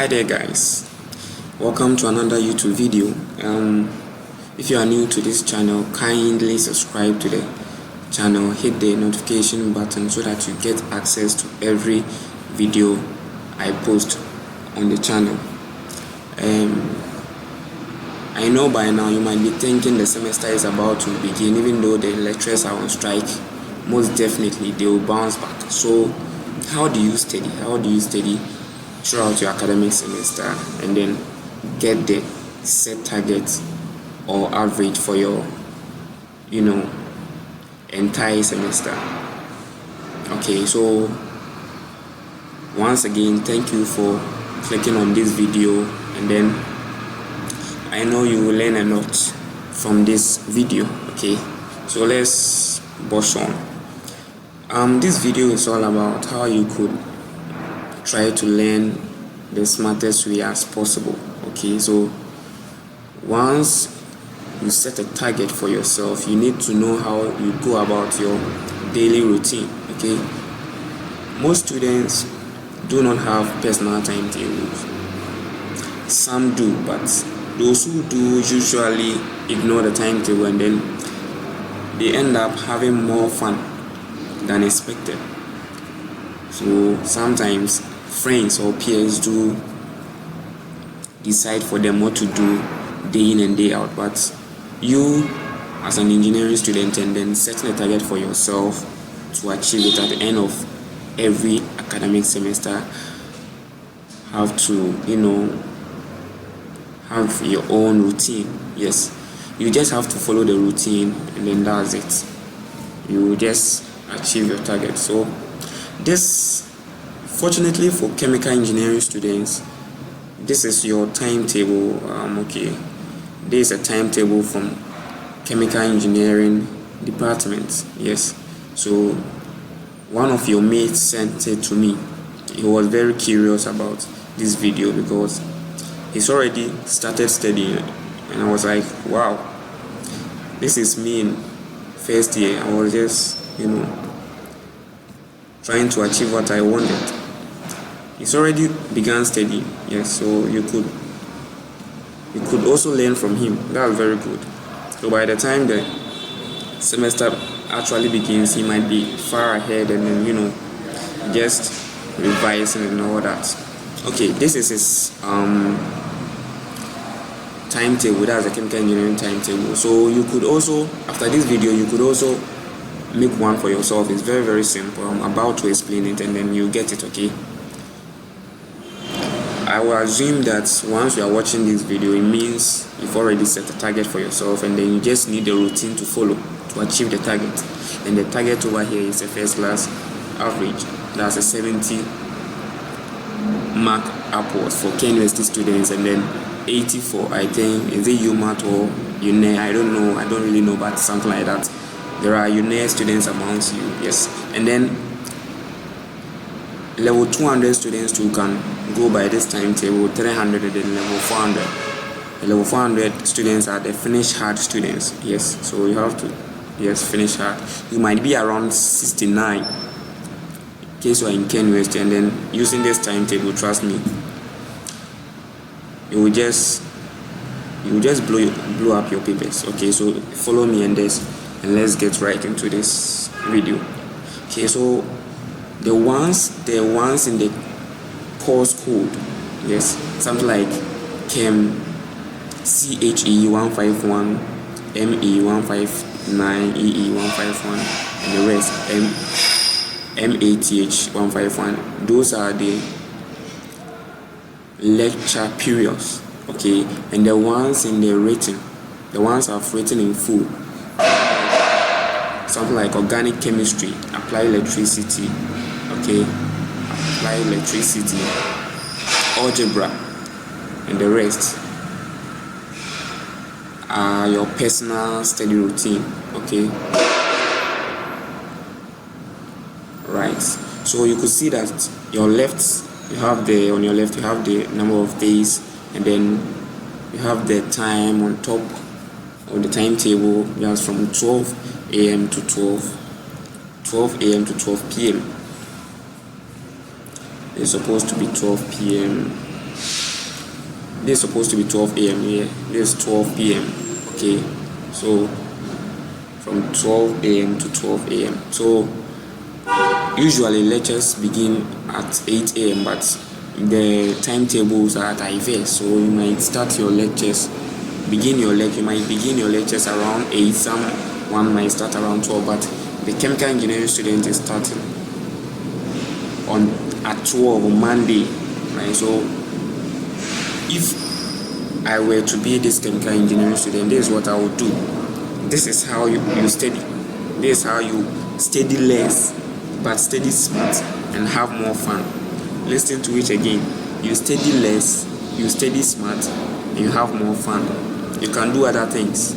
Hi there guys, welcome to another YouTube video. If you are new to this channel, kindly subscribe to the channel, hit the notification button so that you get access to every video I post on the channel. I know by now you might be thinking the semester is about to begin, even though the lecturers are on strike. Most definitely they will bounce back. So how do you study throughout your academic semester and then get the set target or average for your entire semester? Okay, so once again, thank you for clicking on this video, and then I know you will learn a lot from this video. Okay, so let's push on. This video is all about how you could try to learn the smartest way as possible. Okay, so once you set a target for yourself, you need to know how you go about your daily routine. Okay, most students do not have personal timetables. Some do, but those who do usually ignore the timetable, and then they end up having more fun than expected. So sometimes friends or peers do decide for them what to do day in and day out, but you as an engineering student, and then setting a target for yourself to achieve it at the end of every academic semester, have to have your own routine. Yes, you just have to follow the routine, and then that's it. You just achieve your target. So this, fortunately for chemical engineering students, this is your timetable. Okay, this is a timetable from chemical engineering department. Yes, so one of your mates sent it to me. He was very curious about this video because he's already started studying, and I was like, wow, this is me in first year. I was just trying to achieve what I wanted. He's already began studying. Yes, so you could also learn from him. That's very good. So by the time the semester actually begins, he might be far ahead, and then just revising and all that. Okay, this is his timetable. That's a chemical engineering timetable. So you could also, after this video, you could also make one for yourself. It's very, very simple. I'm about to explain it, and then you get it. Okay, I will assume that once you are watching this video, it means you've already set a target for yourself, and then you just need a routine to follow to achieve the target. And the target over here is a first class average. That's a 70 mark upwards for Ken University students, and then 80 for, I think, is it UMAT or UNE? I don't know. I don't really know, but something like that. There are UNE students amongst you. Yes, and then level 200 students who can go by this timetable, 300, and then level 400. The level 400 students are the finish hard students. Yes, so you have to finish hard. You might be around 69 in case you are in Ken University, and then using this timetable, trust me, you will just blow up your papers. Okay, so follow me and let's get right into this video. Okay, so the ones in the course code, yes, something like Chem CHE 151, ME 159, EE 151, and the rest MATH 151. Those are the lecture periods. Okay, and the ones in the written, the ones I've written in full, something like organic chemistry, applied electricity, okay, applied electricity, algebra, and the rest are your personal study routine. Okay, right. So you could see that on your left you have the number of days, and then you have the time on top of the timetable. Just from 12 a.m. to 12 a.m. to 12 p.m. It's supposed to be 12 p.m. this is supposed to be 12 a.m. here. This is 12 p.m. Okay, so from 12 a.m. to 12 a.m. So usually lectures begin at 8 a.m. but the timetables are diverse. So you might start your lectures, you might begin your lectures around 8. Someone might start around 12, but the chemical engineering student is starting at 12 on Monday, right? So if I were to be this chemical engineering student, this is what I would do. This is how you study. This is how you study less but study smart and have more fun. Listen to it again. You study less, you study smart, and you have more fun. You can do other things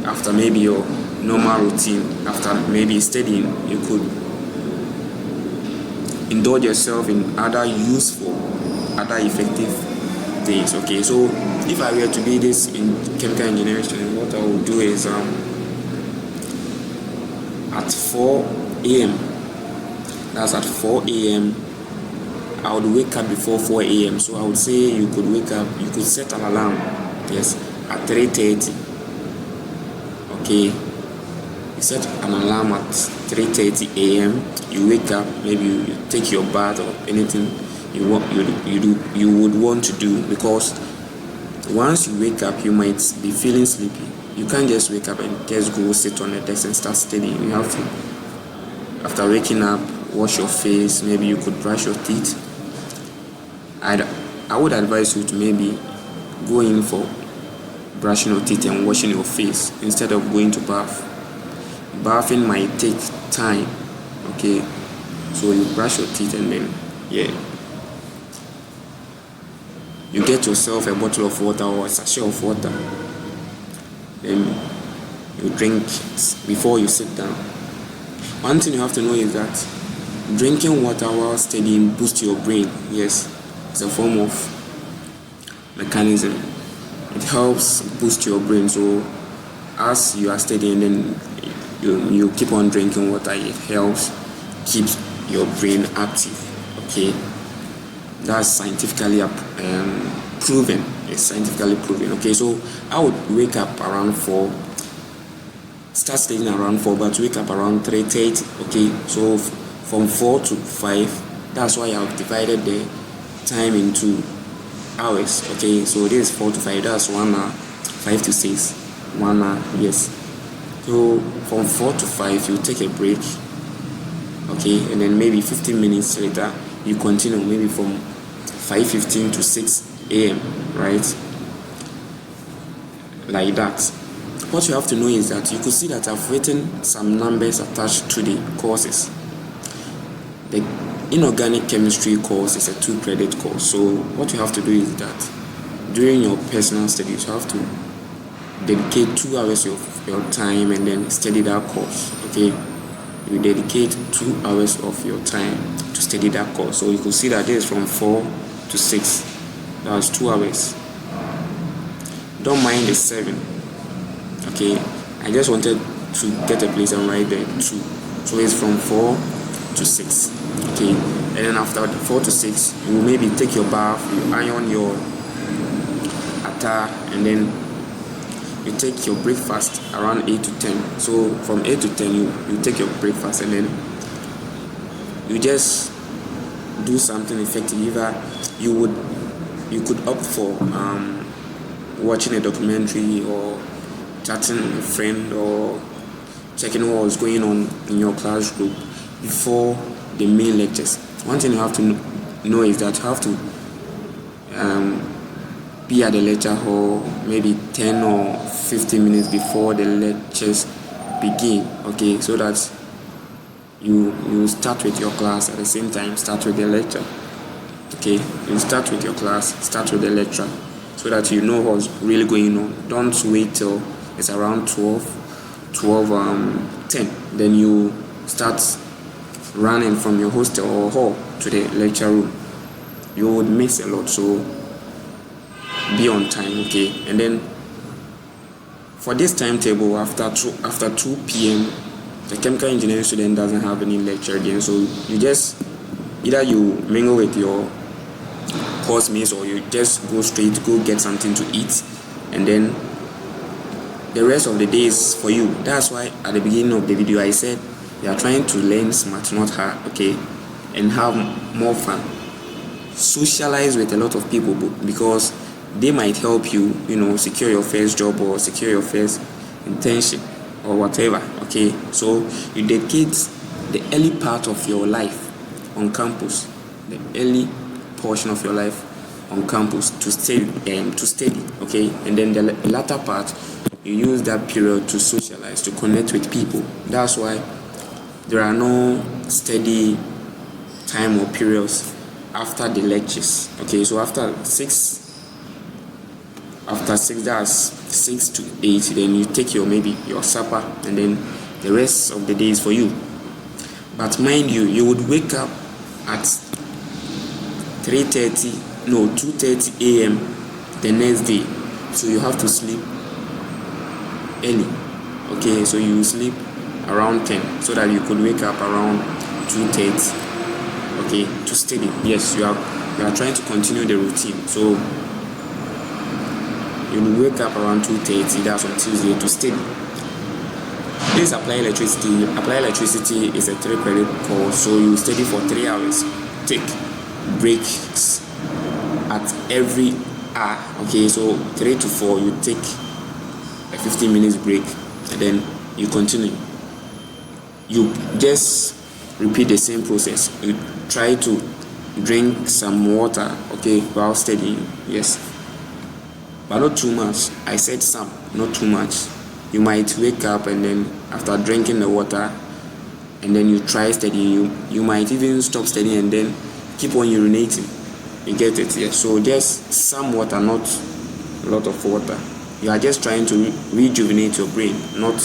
after maybe your normal routine. After maybe studying, you could indulge yourself in other useful, other effective things. Okay, so if I were to be this in chemical engineering student, what I would do is at 4 a.m. That's at 4 a.m. I would wake up before 4 a.m. So I would say you could wake up, you could set an alarm, yes, at 3:30. Okay, you set an alarm at 3:30 a.m. You wake up, maybe you take your bath or anything you would want to do, because once you wake up you might be feeling sleepy. You can't just wake up and just go sit on the desk and start studying. You have to, after waking up, wash your face. Maybe you could brush your teeth. I would advise you to maybe go in for brushing your teeth and washing your face instead of going to bath. Bathing might take time. Okay, so you brush your teeth and then you get yourself a bottle of water or a sachet of water. Then you drink before you sit down. One thing you have to know is that drinking water while studying boosts your brain. Yes, it's a form of mechanism. It helps boost your brain. So as you are studying, then you keep on drinking water. It helps keep your brain active. Okay, that's scientifically proven. It's scientifically proven. Okay, so I would wake up around 4, start studying around 4, but wake up around 3:30. Okay, so from 4 to 5, that's why I've divided the time into hours. Okay, so this is 4 to 5, that's 1 hour. 5 to 6, 1 hour. Yes, so from 4 to 5 you take a break. Okay, and then maybe 15 minutes later you continue, maybe from 5:15 to 6 a.m. right, like that. What you have to know is that you could see that I've written some numbers attached to the courses. The inorganic chemistry course is a 2-credit course. So what you have to do is that during your personal studies you have to dedicate 2 hours of your time and then study that course. Okay, you dedicate 2 hours of your time to study that course. So you could see that this is from 4 to 6. That's 2 hours. Don't mind the 7. Okay, I just wanted to get a place and write there 2. So it's from 4 to 6. Okay, and then after 4 to 6 you maybe take your bath, you iron your attire, and then you take your breakfast around 8 to 10. So from 8 to 10 you take your breakfast, and then you just do something effective. Either you could opt for watching a documentary or chatting with a friend or checking what was going on in your class group before the main lectures. One thing you have to know is that you have to be at the lecture hall maybe 10 or 15 minutes before the lectures begin. Okay, so that you start with your class at the same time, start with the lecture. Okay, you start with your class, start with the lecture, so that you know what's really going on. Don't wait till it's around 12:10. Then you start running from your hostel or hall to the lecture room. You would miss a lot. So be on time. Okay, and then for this timetable, after 2 p.m. the chemical engineering student doesn't have any lecture again. So you just either you mingle with your course meals, or you just go straight, go get something to eat, and then the rest of the day is for you. That's why at the beginning of the video I said you are trying to learn smart, not hard, okay, and have more fun. Socialize with a lot of people because they might help you, secure your first job or secure your first internship or whatever, okay. So you dedicate the early part of your life on campus, the early portion of your life on campus to study, okay, and then the latter part you use that period to socialize, to connect with people. That's why there are no steady time or periods after the lectures, okay. So after 6, that's 6 to 8, then you take your supper, and then the rest of the day is for you. But mind you would wake up at 2:30 a.m. the next day, so you have to sleep early, okay. So you sleep around 10 so that you could wake up around 2:30, okay, to study. Yes, you are trying to continue the routine. So you will wake up around 2:30, that's on Tuesday, to study. This Apply Electricity. Apply Electricity is a 3-credit course, so you study for 3 hours. Take breaks at every hour, okay. So 3 to 4 you take a 15 minutes break, and then you continue. You just repeat the same process. You try to drink some water, okay, while studying. Yes, but not too much. I said some, not too much. You might wake up, and then after drinking the water, and then you try studying, you might even stop studying and then keep on urinating. You get it? Yes. So just some water, not a lot of water. You are just trying to rejuvenate your brain, not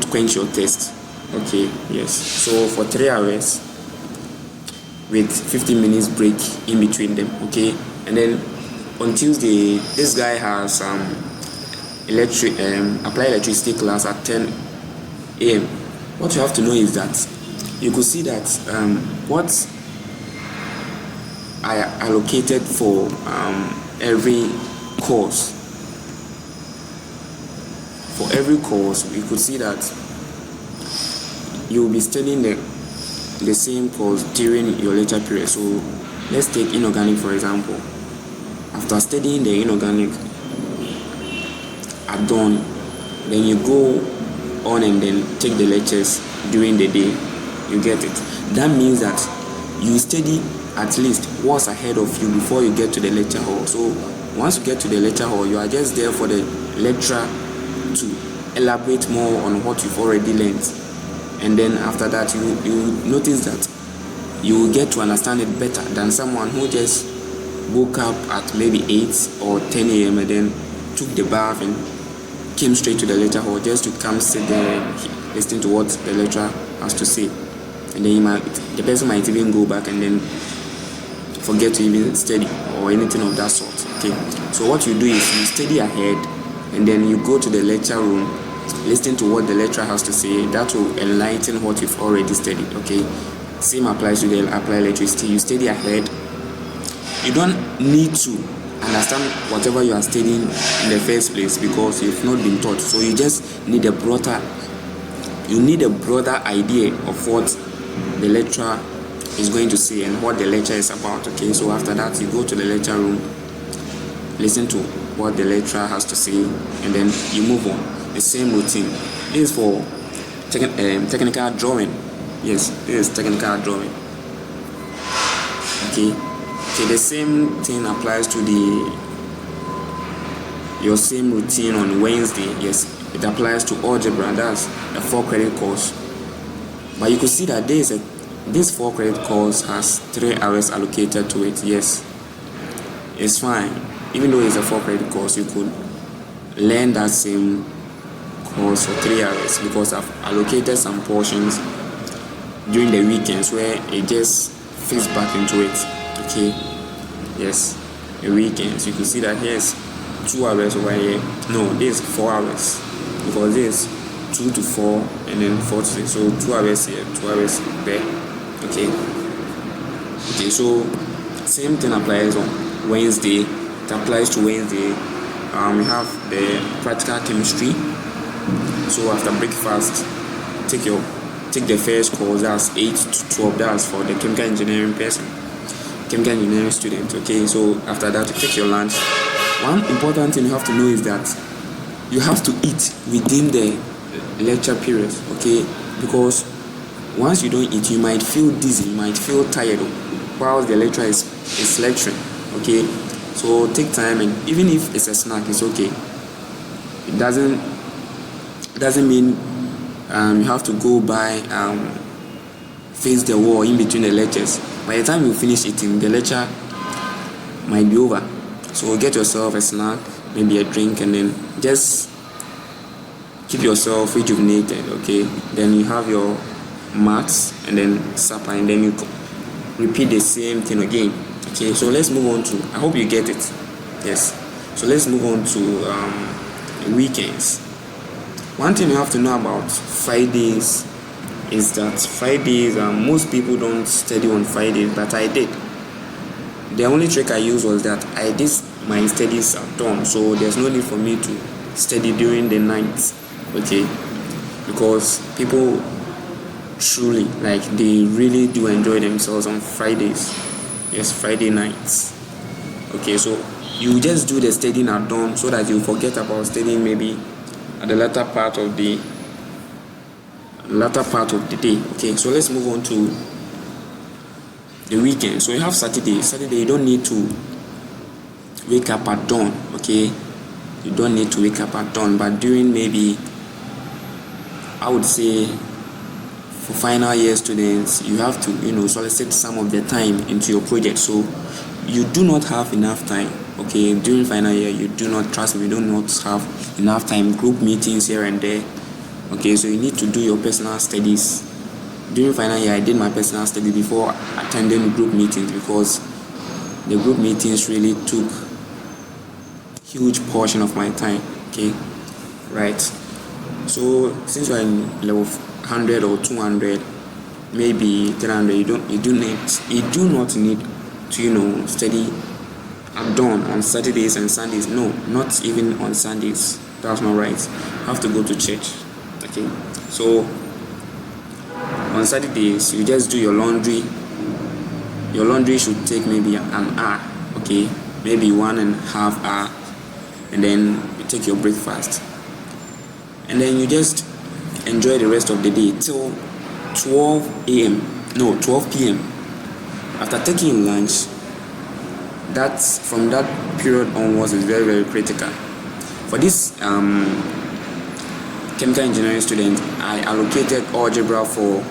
quench your thirst, okay. Yes. So for 3 hours with 15 minutes break in between them, okay. And then on Tuesday, this guy has Apply Electricity class at 10 a.m. What you have to know is that you could see that what I allocated for every course. For every course, you could see that you will be studying the same course during your lecture period. So let's take inorganic for example. After studying the inorganic at dawn, then you go on and then take the lectures during the day. You get it? That means that you study at least what's ahead of you before you get to the lecture hall. So once you get to the lecture hall, you are just there for the lecturer to elaborate more on what you've already learned, and then after that you notice that you will get to understand it better than someone who just woke up at maybe 8 or 10 a.m. and then took the bath and came straight to the lecture hall just to come sit there and listen to what the lecturer has to say, and then the person might even go back and then forget to even study or anything of that sort, okay. So what you do is you study ahead, and then you go to the lecture room, listen to what the lecturer has to say. That will enlighten what you've already studied, okay. Same applies to the Apply Electricity. You study ahead. You don't need to understand whatever you are studying in the first place because you've not been taught. So you just need a broader idea of what the lecturer is going to say and what the lecture is about, okay. So after that, you go to the lecture room, listen to what the lecturer has to say, and then you move on. The same routine. This is for technical drawing. Yes, this is technical drawing. Okay, the same thing applies to your same routine on Wednesday. Yes, it applies to algebra. That's a 4-credit course. But you could see that this 4-credit course has 3 hours allocated to it. Yes, it's fine. Even though it's a 4-credit course, you could learn that same course for 3 hours because I've allocated some portions during the weekends where it just fits back into it, okay. Yes, the weekends, you could see that here's 2 hours over here. No, this is 4 hours because this is 2 to 4 and then 4 to 6. So 2 hours here, 2 hours there, okay. Okay, so same thing applies on Wednesday. It applies to Wednesday. We have the practical chemistry. So after breakfast, take the first course. That's 8 to 12. That's for the chemical engineering student. Okay, so after that, you take your lunch. One important thing you have to know is that you have to eat within the lecture period. Okay, because once you don't eat, you might feel dizzy, you might feel tired while the lecturer is lecturing. Okay, so take time, and even if it's a snack, it's okay. It doesn't mean you have to go by face the wall in between the lectures. By the time you finish eating, the lecture might be over. So get yourself a snack, maybe a drink, and then just keep yourself rejuvenated. Okay, then you have your maths and then supper, and then you repeat the same thing again. Okay, so let's move on to, I hope you get it. Yes, so let's move on to weekends. One thing you have to know about Fridays is that Fridays, most people don't study on Fridays, but I did. The only trick I used was that I did my studies at dawn, so there's no need for me to study during the night. Okay, because people truly, like, they really do enjoy themselves on Fridays. Yes, Friday nights. Okay, so you just do the studying at dawn so that you forget about studying maybe at the latter part of the day. Okay, so let's move on to the weekend. So you have Saturday. You don't need to wake up at dawn. Okay, you don't need to wake up at dawn, but during, maybe I would say, for final year students, you have to solicit some of the time into your project. So you do not have enough time. Okay, during final year, you do not have enough time. Group meetings here and there. Okay, so you need to do your personal studies. During final year, I did my personal study before attending group meetings, because the group meetings really took huge portion of my time. Okay, right. So since you're in level 100 or 200, maybe 300, you do not need to study at dawn on Saturdays and Sundays. No, not even on Sundays. That's not right. You have to go to church. Okay, so on Saturdays, you just do your laundry. Your laundry should take maybe an hour. Okay, maybe 1.5 hours, and then you take your breakfast, and then you just enjoy the rest of the day till 12 p.m. After taking lunch, from that period onwards is very, very critical. For this chemical engineering student, I allocated algebra for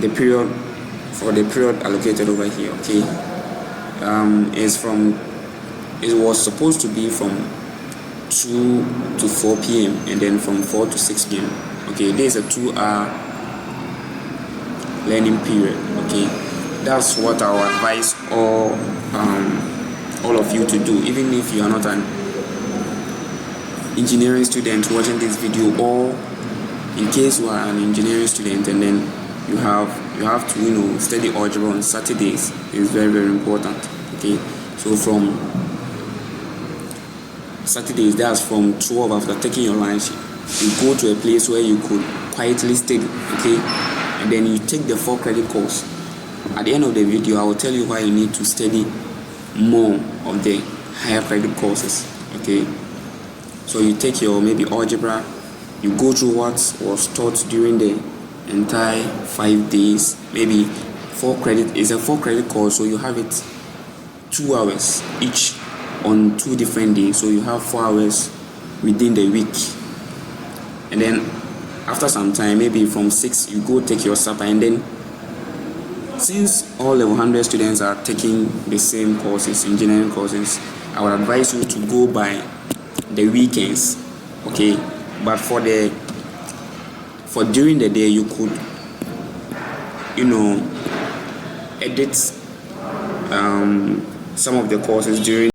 the period allocated over here. Okay, it was supposed to be from 2 to 4 p.m. and then from 4 to 6 p.m. Okay, there's a 2-hour learning period. Okay, that's what I would advise all of you to do, even if you are not an engineering student watching this video, or in case you are an engineering student and then you have to study algebra on Saturdays. It's very, very important. Okay, so from Saturdays, that's from 12, after taking your lunch, you go to a place where you could quietly study. Okay, and then you take the 4 credit course. At the end of the video, I will tell you why you need to study more of the higher credit courses. Okay, so you take your maybe algebra, you go through what was taught during the entire 5 days. Maybe 4 credit is a 4 credit course, so you have it 2 hours each on 2 different days, so you have 4 hours within the week. And then after some time, maybe from 6, you go take your supper. And then, since all the 100 students are taking the same courses, engineering courses, I would advise you to go by the weekends. Okay, but for during the day, you could edit some of the courses during